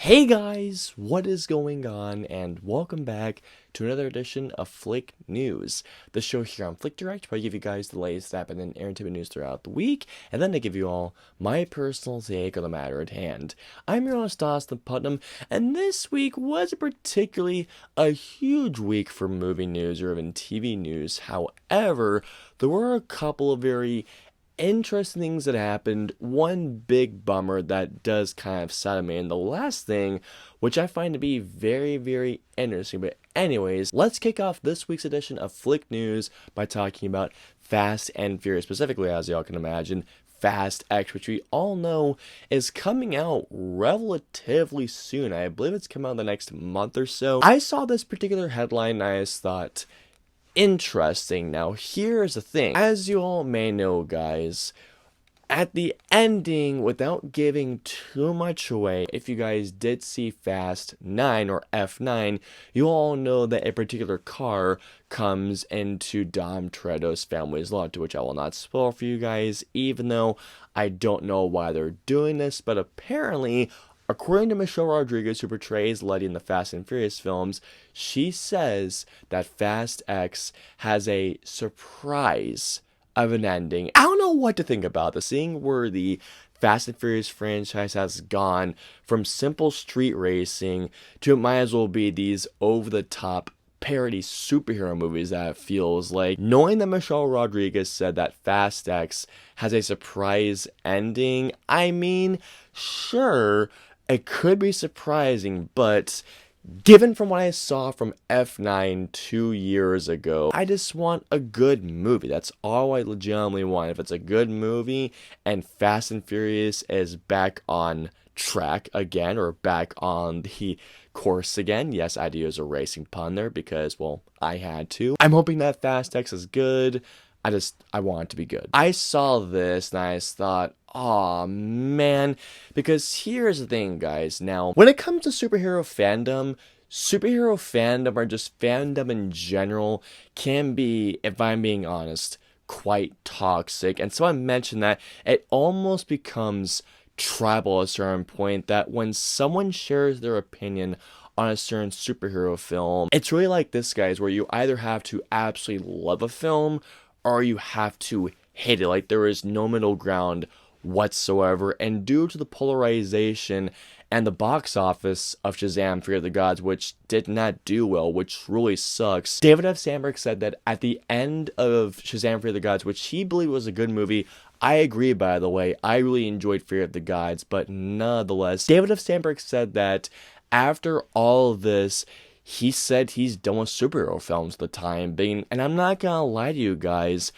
Hey guys, what is going on, and welcome back to another edition of Flick News, the show here on FlickDirect, where I give you guys the latest that happened in entertainment news throughout the week, and then I give you all my personal take on the matter at hand. I'm your host, Austin Putnam, and this week wasn't particularly a huge week for movie news or even TV news. However, there were a couple of very interesting things that happened, one big bummer that does kind of sadden me, and the last thing, which I find to be very, very interesting. But anyways, let's kick off this week's edition of Flick News by talking about Fast and Furious, specifically, as y'all can imagine, Fast X, which we all know is coming out relatively soon. I believe it's coming out in the next month or so. I saw this particular headline and I just thought, interesting. Now, here's the thing. As you all may know, guys, at the ending, without giving too much away, if you guys did see Fast 9 or F9, you all know that a particular car comes into Dom Toretto's family's lot, to which I will not spoil for you guys, even though I don't know why they're doing this, but apparently, according to Michelle Rodriguez, who portrays Letty in the Fast and Furious films, she says that Fast X has a surprise of an ending. I don't know what to think about this, seeing where the Fast and Furious franchise has gone from simple street racing to it might as well be these over-the-top parody superhero movies that it feels like. Knowing that Michelle Rodriguez said that Fast X has a surprise ending, I mean, sure, it could be surprising, but given from what I saw from F9 2 years ago, I just want a good movie. That's all I legitimately want. If it's a good movie and Fast and Furious is back on track again, or back on the course again. Yes, I do use a racing pun there because, well, I had to. I'm hoping that Fast X is good. I want it to be good. I saw this and I just thought, aw, man, because here's the thing, guys. Now, when it comes to superhero fandom or just fandom in general can be, if I'm being honest, quite toxic. And someone mentioned that it almost becomes tribal at a certain point, that when someone shares their opinion on a certain superhero film, it's really like this, guys, where you either have to absolutely love a film or you have to hate it. Like, there is no middle ground whatsoever. And due to the polarization and the box office of Shazam! Fear of the Gods, which did not do well, which really sucks, David F. Sandberg said that at the end of Shazam! Fear of the Gods, which he believed was a good movie, I agree, by the way, I really enjoyed Fear of the Gods, but nonetheless, David F. Sandberg said that after all of this, he said he's done with superhero films for the time being, and I'm not gonna lie to you guys,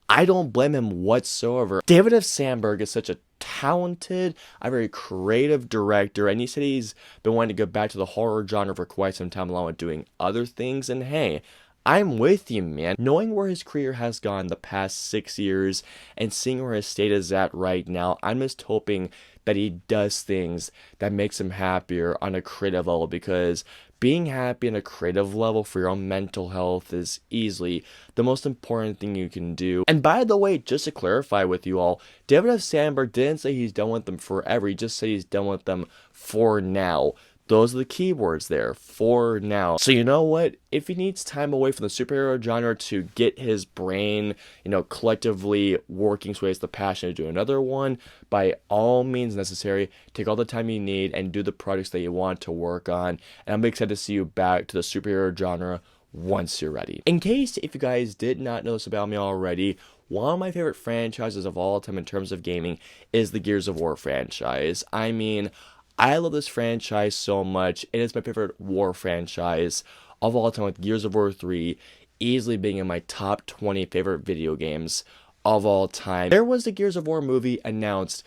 I don't blame him whatsoever. David F. Sandberg is such a talented, a very creative director, and he said he's been wanting to go back to the horror genre for quite some time along with doing other things, and hey, I'm with you, man. Knowing where his career has gone the past 6 years and seeing where his state is at right now, I'm just hoping that he does things that makes him happier on a creative level, because being happy on a creative level for your own mental health is easily the most important thing you can do. And by the way, just to clarify with you all, David F. Sandberg didn't say he's done with them forever. He just said he's done with them for now. Those are the keywords there, for now. So you know what? If he needs time away from the superhero genre to get his brain, collectively working so he has the passion to do another one, by all means necessary, take all the time you need and do the projects that you want to work on. And I'm excited to see you back to the superhero genre once you're ready. In case if you guys did not know this about me already, one of my favorite franchises of all time in terms of gaming is the Gears of War franchise. I mean, I love this franchise so much. It is my favorite war franchise of all time, with Gears of War 3 easily being in my top 20 favorite video games of all time. There was the Gears of War movie announced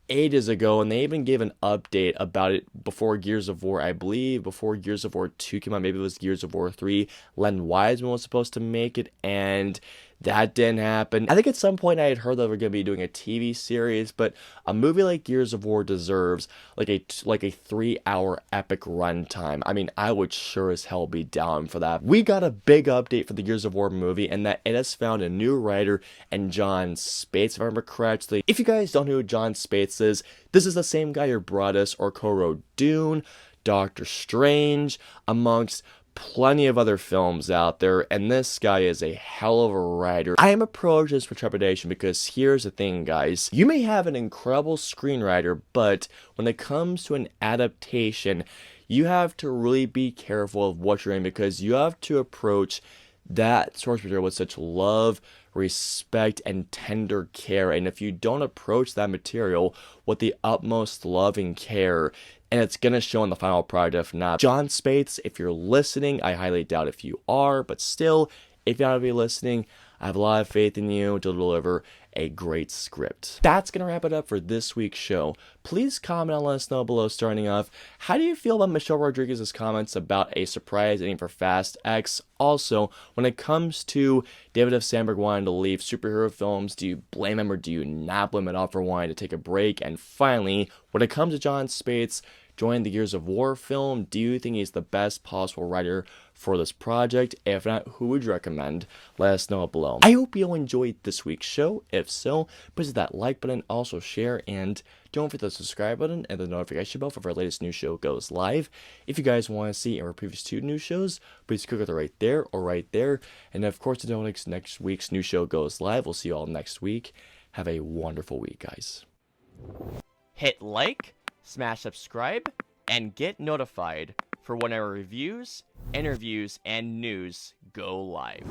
ages ago, and they even gave an update about it before Gears of War, I believe, before Gears of War 2 came out. Maybe it was Gears of War 3. Len Wiseman was supposed to make it, and That didn't happen. I think at some point I had heard that we're going to be doing a TV series, but a movie like Gears of War deserves like a 3-hour epic runtime. I mean, I would sure as hell be down for that. We got a big update for the Gears of War movie, and that it has found a new writer in John Spates, if I remember correctly. If you guys don't know who John Spates is, this is the same guy who brought us or co-wrote Dune, Doctor Strange, amongst plenty of other films out there, and this guy is a hell of a writer. I am approaching this with trepidation because here's the thing, guys. You may have an incredible screenwriter, but when it comes to an adaptation, you have to really be careful of what you're in, because you have to approach that source material with such love, respect, and tender care. And if you don't approach that material with the utmost love and care, and it's gonna show in the final product if not. John Spates, if you're listening, I highly doubt if you are, but still, if you ought to be listening, I have a lot of faith in you to deliver a great script. That's gonna wrap it up for this week's show. Please comment and let us know below starting off. How do you feel about Michelle Rodriguez's comments about a surprise ending for Fast X? Also, when it comes to David F. Sandberg wanting to leave superhero films, do you blame him or do you not blame him at all for wanting to take a break? And finally, when it comes to John Spates joining the Gears of War film, do you think he's the best possible writer for this project? If not, who would you recommend? Let us know below. I hope you enjoyed this week's show. If so, please hit that like button, also share, and don't forget the subscribe button and the notification bell for our latest new show goes live. If you guys want to see our previous 2 new shows, please click either right there or right there. And of course, until next week's new show goes live, we'll see you all next week. Have a wonderful week, guys. Hit like, smash subscribe, and get notified for when our reviews, interviews, and news go live.